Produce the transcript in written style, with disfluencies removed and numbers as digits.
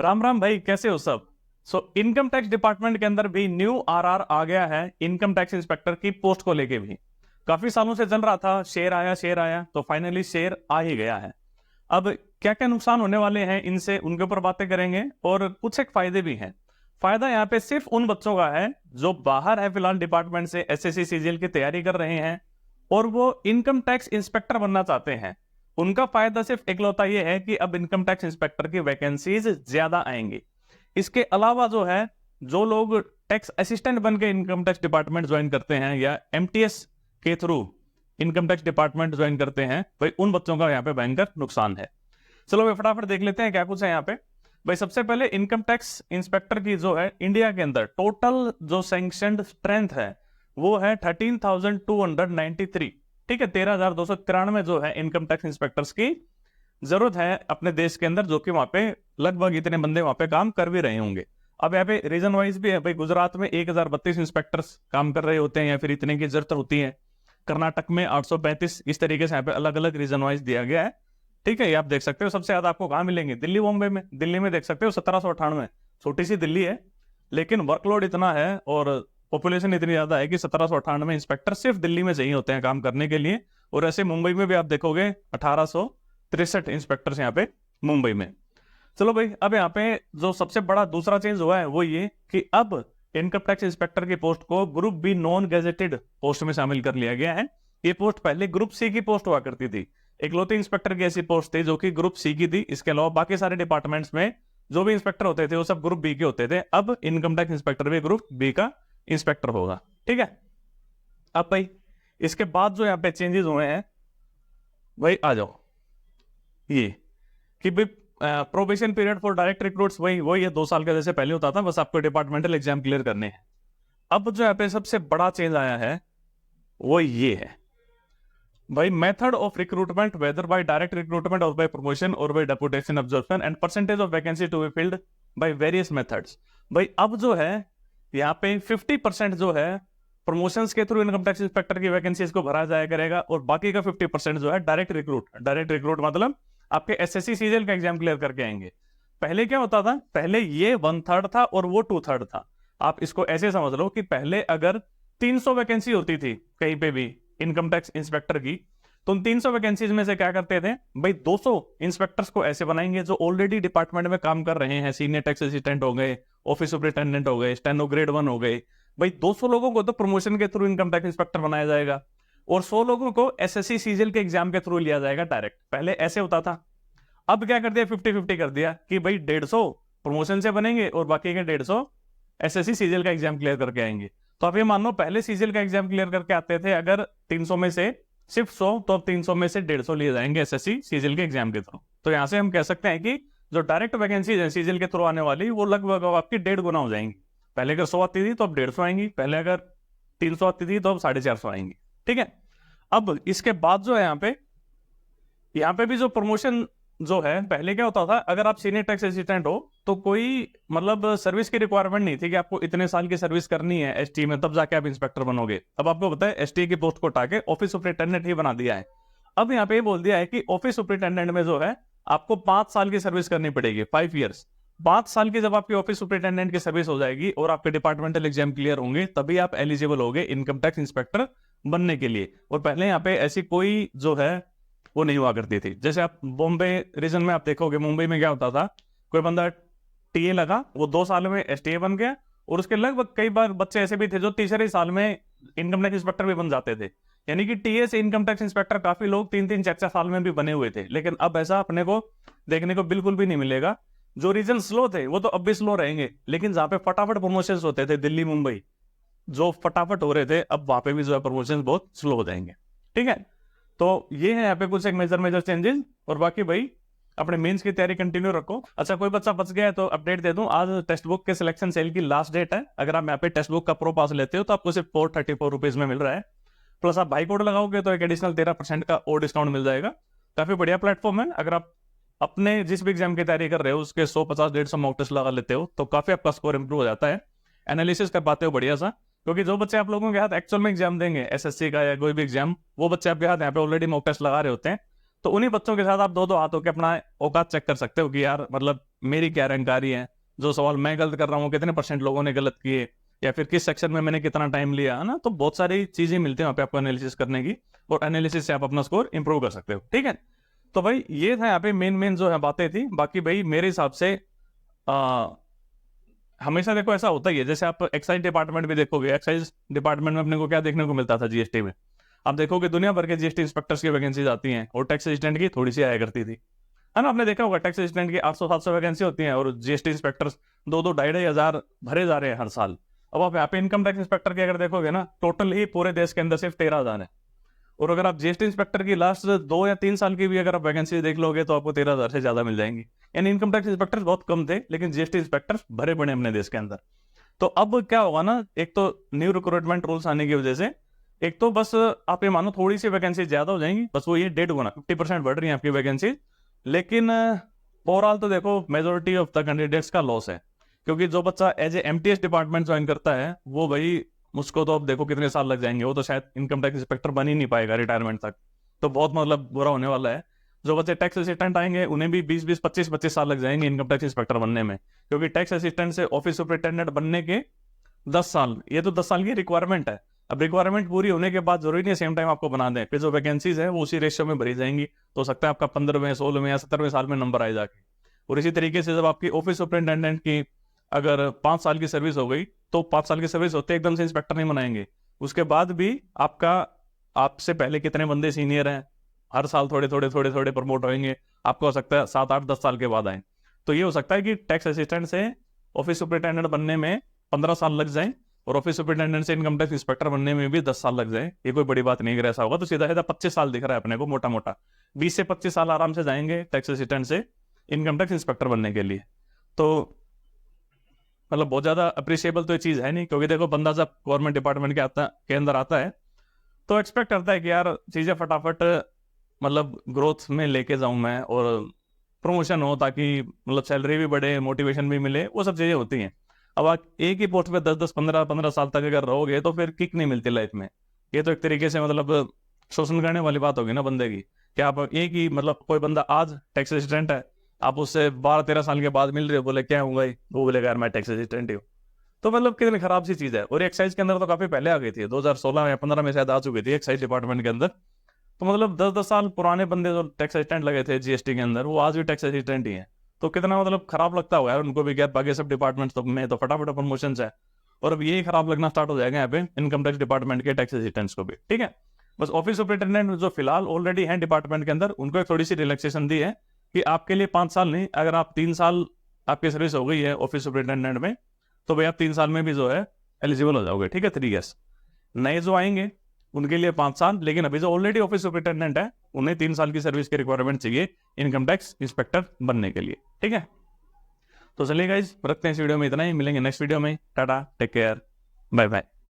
राम राम भाई, कैसे हो सब। इनकम टैक्स डिपार्टमेंट के अंदर भी न्यू आरआर आ गया है इनकम टैक्स इंस्पेक्टर की पोस्ट को लेके भी। काफी सालों से चल रहा था, शेर आया तो फाइनली शेर आ ही गया है। अब क्या क्या नुकसान होने वाले हैं इनसे, उनके ऊपर बातें करेंगे और कुछ एक फायदे भी हैं। फायदा यहाँ पे सिर्फ उन बच्चों का है जो बाहर है फिलहाल डिपार्टमेंट से, एसएससी सीजीएल की तैयारी कर रहे हैं और वो इनकम टैक्स इंस्पेक्टर बनना चाहते हैं। उनका फायदा सिर्फ इकलौता ये है कि अब इनकम टैक्स इंस्पेक्टर की वैकेंसीज ज्यादा आएंगी। इसके अलावा जो है, जो लोग टैक्स असिस्टेंट बन के इनकम टैक्स डिपार्टमेंट ज्वाइन करते हैं या एमटीएस के through income tax department join करते हैं, भाई उन बच्चों का यहाँ पे भयंकर नुकसान है। चलो भाई फटाफट देख लेते हैं क्या कुछ है यहाँ पे। भाई सबसे पहले इनकम टैक्स इंस्पेक्टर की जो है इंडिया के अंदर टोटल जो सैंक्शनड स्ट्रेंथ है वो है 13,293। ठीक है, 13,293 जो है इनकम टैक्स इंस्पेक्टर्स की जरूरत है अपने देश के अंदर, जो कि वहां पे लगभग इतने बंदे वहां पे काम कर भी रहे होंगे। अब यहाँ पे रीजन वाइज भी है भाई, गुजरात में 1032 इंस्पेक्टर्स काम कर रहे होते हैं या फिर इतने की जरूरत होती है। कर्नाटक में 835, इस तरीके से यहाँ पे अलग अलग रीजन वाइज दिया गया है। ठीक है, ये आप देख सकते हो। सबसे ज्यादा आपको कहाँ मिलेंगे? दिल्ली बॉम्बे में। दिल्ली में देख सकते हो 1798, छोटी सी दिल्ली है लेकिन वर्कलोड इतना है और पॉपुलेशन इतनी ज्यादा है कि 1798 इंस्पेक्टर सिर्फ दिल्ली में चाहिए होते हैं काम करने के लिए। और ऐसे मुंबई में भी आप देखोगे 1863 इंस्पेक्टर्स यहाँ पे मुंबई में। चलो भाई, अब यहाँ पे जो सबसे बड़ा दूसरा चेंज हुआ है वो ये कि अब इनकम टैक्स इंस्पेक्टर की पोस्ट को group B non gazetted post में शामिल कर लिया गया है। ये पोस्ट पहले ग्रुप सी की पोस्ट हुआ करती थी। इकलौती इंस्पेक्टर की ऐसी पोस्ट थी जो कि ग्रुप सी की थी। इसके अलावा बाकी सारे डिपार्टमेंट्स में जो भी इंस्पेक्टर होते थे वो सब ग्रुप बी के होते थे। अब इनकम टैक्स इंस्पेक्टर भी ग्रुप बी का इंस्पेक्टर होगा। ठीक है, अब भाई इसके बाद जो यहाँ पे चेंजेस हुए हैं, भाई आ जाओ, ये कि भाई probation period for direct recruits वही है 2 साल का जैसे पहले होता था, बस आपको डिपार्टमेंटल एग्जाम क्लियर करने हैं। अब जो यहाँ पे सबसे बड़ा चेंज आया है वो ये है भाई, method of recruitment whether by direct recruitment और बाय प्रमोशन और by deputation absorption and percentage of vacancy to be filled by various methods. भाई अब जो है यहाँ पे 50% जो है प्रमोशंस के थ्रू इनकम टैक्स इंस्पेक्टर की वैकेंसीज को भरा जाया करेगा और बाकी का 50% जो है डायरेक्ट रिक्रूट मतलब आपके एसएससी सीजीएल का एग्जाम क्लियर करके आएंगे। पहले क्या होता था? पहले ये 1/3 था और वो 2/3 था। आप इसको ऐसे समझ लो कि पहले अगर 300 वैकेंसी होती थी कहीं पे भी इनकम टैक्स इंस्पेक्टर की, तो उन 300 वैकेंसीज में से क्या करते थे भाई, 200 इंस्पेक्टर्स को ऐसे बनाएंगे जो ऑलरेडी डिपार्टमेंट में काम कर रहे हैं। सीनियर टैक्स असिस्टेंट हो गए, ऑफिस सुपरिटेंडेंट हो गए, स्टेनो ग्रेड 1 हो गए। भाई 200 लोगों को तो प्रमोशन के थ्रू इनकम टैक्स इंस्पेक्टर बनाया जाएगा और 100 लोगों को एसएससी सीजीएल के एग्जाम के थ्रू लिया जाएगा डायरेक्ट। पहले ऐसे होता था। अब क्या कर दिया? 50-50 कर दिया कि भाई 150 प्रमोशन से बनेंगे और बाकी के 150 एसएससी सीजीएल का एग्जाम क्लियर करके आएंगे। तो आप ये मान लो पहले सीजीएल का एग्जाम क्लियर करके आते थे अगर 300 में से सिर्फ 100, तो अब 300 में से 150 लिए जाएंगे एसएससी सीजीएल के एग्जाम के थ्रू। तो यहां से हम कह सकते हैं कि जो डायरेक्ट वैकेंसी है सीजीएल के थ्रू आने वाली, वो लगभग आपकी 1.5 गुना हो जाएंगी। पहले अगर 100 आती थी तो अब 150 आएंगी, पहले अगर 300 आती थी तो अब 450 आएंगी। ठीक है, अब इसके बाद जो है यहाँ पे भी जो प्रमोशन जो है, पहले क्या होता था, अगर आप सीनियर टैक्स असिस्टेंट हो तो कोई मतलब सर्विस की रिक्वायरमेंट नहीं थी कि आपको इतने साल की सर्विस करनी है एसटी में तब जाके आप इंस्पेक्टर बनोगे। अब आपको पता है एसटी की पोस्ट को उठा के ऑफिस सुपरिटेंडेंट ही बना दिया है। अब यहाँ पे बोल दिया है कि ऑफिस सुपरिटेंडेंट में जो है आपको 5 साल की सर्विस करनी पड़ेगी, 5 ईयर्स। 5 साल की जब आपकी ऑफिस सुपरिटेंडेंट की सर्विस हो जाएगी और आपके डिपार्टमेंटल एग्जाम क्लियर होंगे, तभी आप एलिजिबल होगे इनकम टैक्स इंस्पेक्टर बनने के लिए। और पहले यहाँ पे ऐसी कोई जो है वो नहीं हुआ करती थी। जैसे आप बॉम्बे रीजन में आप देखोगे, मुंबई में क्या होता था, कोई बंदा टीए लगा, वो 2 साल में एसटीए बन गया और उसके लगभग कई बार बच्चे ऐसे भी थे जो तीसरे साल में इनकम टैक्स इंस्पेक्टर भी बन जाते थे। यानी कि टीए से इनकम टैक्स इंस्पेक्टर काफी लोग 3-3, 4-4 साल में भी बने हुए थे। लेकिन अब ऐसा अपने को देखने को बिल्कुल भी नहीं मिलेगा। जो रीजन स्लो थे वो तो अब भी स्लो रहेंगे, लेकिन जहां पे फटाफट प्रमोशन होते थे, दिल्ली मुंबई जो फटाफट हो रहे थे, अब वहां पे भी जो है प्रमोशन बहुत स्लो हो जाएंगे। ठीक है, तो ये है यहाँ पे कुछ एक मेजर चेंजेस। और बाकी भाई अपने मेंस की तैयारी कंटिन्यू रखो। अच्छा, कोई बच्चा बच गया है तो अपडेट दे दूं, आज टेक्स्ट बुक के सिलेक्शन सेल की लास्ट डेट है। अगर आप यहाँ पे टेक्स्ट बुक का प्रो पास लेते हो तो आपको सिर्फ 434 रुपीज में मिल रहा है। प्लस आप भाई कोड लगाओगे तो एक एडिशनल 13% का और डिस्काउंट मिल जाएगा। काफी बढ़िया प्लेटफॉर्म है। अगर आप अपने जिस भी एग्जाम की तैयारी कर रहे हो उसके 100, 50, 150 मॉक टेस्ट लगा लेते हो तो काफी आपका स्कोर इंप्रूव हो जाता है। एनालिसिस कर पाते हो बढ़िया सा, क्योंकि जो बच्चे आप लोगों के हाथ एक्चुअल में एग्जाम देंगे एसएससी का या कोई भी एग्जाम, वो बच्चे आपके हाथ यहाँ पे ऑलरेडी मॉक टेस्ट लगा रहे होते हैं। तो उन्हीं बच्चों के साथ आप 2-2 हाथ होकर अपना औकात चेक कर सकते हो कि यार मतलब मेरी क्या रैंककारी है, जो सवाल मैं गलत कर रहा हूँ कितने % लोगों ने गलत किए, या फिर किस सेक्शन में मैंने कितना टाइम लिया, है ना। तो बहुत सारी चीजें मिलती हैं वहाँ पे आपको एनालिसिस करने की, और एनालिसिस से आप अपना स्कोर इंप्रूव कर सकते हो। ठीक है, तो भाई ये था यहाँ पे मेन मेन जो है बातें थी। बाकी भाई मेरे हिसाब से हमेशा देखो ऐसा होता ही है, जैसे आप एक्साइज डिपार्टमेंट भी देखोगे, एक्साइज डिपार्टमेंट में अपने को क्या देखने को मिलता था जीएसटी में, आप देखोगे दुनिया भर के जीएसटी इंस्पेक्टर्स की वैकेंसीज आती हैं, और टैक्स असिस्टेंट की थोड़ी सी आया करती थी, है ना। आपने देखा होगा टैक्स असिस्टेंट की 800-700 वैकेंसी होती है, और जीएसटी इंस्पेक्टर्स 2-2, 2,500 भरे जा रहे हैं हर साल। अब आप यहाँ पे इनकम टैक्स इंस्पेक्टर की अगर देखोगे ना, टोटल ही पूरे देश के अंदर सिर्फ 13,000 है। और अगर आप जीएसटी इंस्पेक्टर की लास्ट 2 या 3 साल की भी अगर आप वैकेंसी देख लोगे तो आपको 13,000 से ज्यादा मिल जाएंगी। यानी इनकम टैक्स इंस्पेक्टर बहुत कम थे, लेकिन जीएसटी इंस्पेक्टर भरे पड़े अपने देश के अंदर। तो अब क्या होगा ना, एक तो न्यू रिक्रूटमेंट रूल्स आने की वजह से, एक तो बस आप ये मानो थोड़ी सी वैकेंसी ज्यादा हो जाएंगी, बस वो ये 1.5 गुना 50% बढ़ रही है आपकी वैकेंसी। लेकिन ओवरऑल तो देखो मेजोरिटी ऑफ द कैंडिडेट्स का लॉस है, क्योंकि जो बच्चा as a MTS department join करता है वो भाई उसको तो अब देखो कितने साल लग जाएंगे, वो तो शायद इनकम टैक्स इंस्पेक्टर बन ही नहीं पाएगा रिटायरमेंट तक। तो बहुत मतलब बुरा होने वाला है। जो बच्चे टैक्स असिस्टेंट आएंगे उन्हें भी 20-20, 25-25 साल लग जाएंगे इनकम टैक्स इंस्पेक्टर बनने में, क्योंकि टैक्स असिस्टेंट से ऑफिस सुपरिटेंडेंट बनने के 10 साल, ये तो 10 साल की रिक्वायरमेंट है। अब रिक्वायरमेंट पूरी होने के बाद जरूरी नहीं सेम टाइम आपको बना दें, फिर जो वैकेंसीज है वो उसी रेशियो में भरी जाएंगी। तो हो सकता है आपका 15वें, 16वें या 17वें साल में नंबर आए जाके। और इसी तरीके से जब आपकी ऑफिस सुपरिटेंडेंट की अगर 5 साल की सर्विस हो गई, तो 5 साल की सर्विस होते एकदम से इंस्पेक्टर नहीं बनाएंगे, उसके बाद भी आपका आपसे पहले कितने बंदे सीनियर हैं, हर साल थोड़े थोड़े थोड़े थोड़े प्रमोट होंगे, आपको हो सकता है 7, 8, 10 साल के बाद आए। तो ये हो सकता है कि टैक्स असिस्टेंट से ऑफिस सुपरिटेंडेंट बनने में 15 साल लग जाए, और ऑफिस सुपरिटेंडेंट से इनकम टैक्स इंस्पेक्टर बनने में भी 10 साल लग जाए। ये कोई बड़ी बात नहीं, अगर ऐसा होगा तो सीधा सीधा 25 साल दिख रहा है अपने को, मोटा मोटा 20 से 25 साल आराम से जाएंगे टैक्स असिस्टेंट से इनकम टैक्स इंस्पेक्टर बनने के लिए। तो मतलब बहुत ज्यादा अप्रिशिएबल तो ये चीज है नहीं, क्योंकि देखो बंदा जब गवर्नमेंट डिपार्टमेंट के अंदर आता है तो एक्सपेक्ट करता है कि यार चीजें फटाफट मतलब ग्रोथ में लेके जाऊं मैं, और प्रमोशन हो, ताकि मतलब सैलरी भी बढ़े, मोटिवेशन भी मिले, वो सब चीजें होती हैं। अब आप एक ही पोस्ट पे 10-10, 15-15 साल तक अगर रहोगे तो फिर किक नहीं मिलती लाइफ में। ये तो एक तरीके से मतलब शोषण करने वाली बात होगी ना बंदे की। क्या आप एक ही मतलब कोई बंदा आज टैक्स असिस्टेंट है, आप उससे 12-13 साल के बाद मिल रहे हो, बोले क्या हुआ, वो बोलेगा यार मैं टैक्स असिस्टेंट ही हूँ। तो मतलब कितनी खराब सी चीज है। और एक्साइज के अंदर तो काफी पहले आ गई थी, 2016 या 15 में शायद आ चुकी थी एक्साइज डिपार्टमेंट के अंदर। तो मतलब 10-10 साल पुराने बंदे जो टैक्स असिस्टेंट लगे थे जीएसटी के अंदर, वो आज भी टैक्स असिस्टेंट ही है। तो कितना मतलब खराब लगता होगा यार उनको भी, क्या बाकी सब डिपार्टमेंट तो में तो फटाफट प्रमोशन है, और अब यही खराब लगना स्टार्ट हो जाएगा यहाँ पे इनकम टैक्स डिपार्टमेंट के टैक्स असिस्टेंट्स को भी। ठीक है, बस ऑफिस सुपरिटेंडेंट जो फिलहाल ऑलरेडी है डिपार्टमेंट के अंदर, उनको एक थोड़ी सी रिलैक्सेशन दी है कि आपके लिए 5 साल नहीं, अगर आप 3 साल आपकी सर्विस हो गई है ऑफिस सुपरिटेंडेंट में, तो भाई आप 3 साल में भी जो है एलिजिबल हो जाओगे। ठीक है, 3 years। नए जो आएंगे उनके लिए 5 साल, लेकिन अभी जो ऑलरेडी ऑफिस सुपरिटेंडेंट है उन्हें 3 साल की सर्विस की रिक्वायरमेंट चाहिए इनकम टैक्स इंस्पेक्टर बनने के लिए। ठीक है, तो चलिए गाइज रखते हैं इस वीडियो में इतना ही, मिलेंगे नेक्स्ट वीडियो में। Tata, take care, bye bye.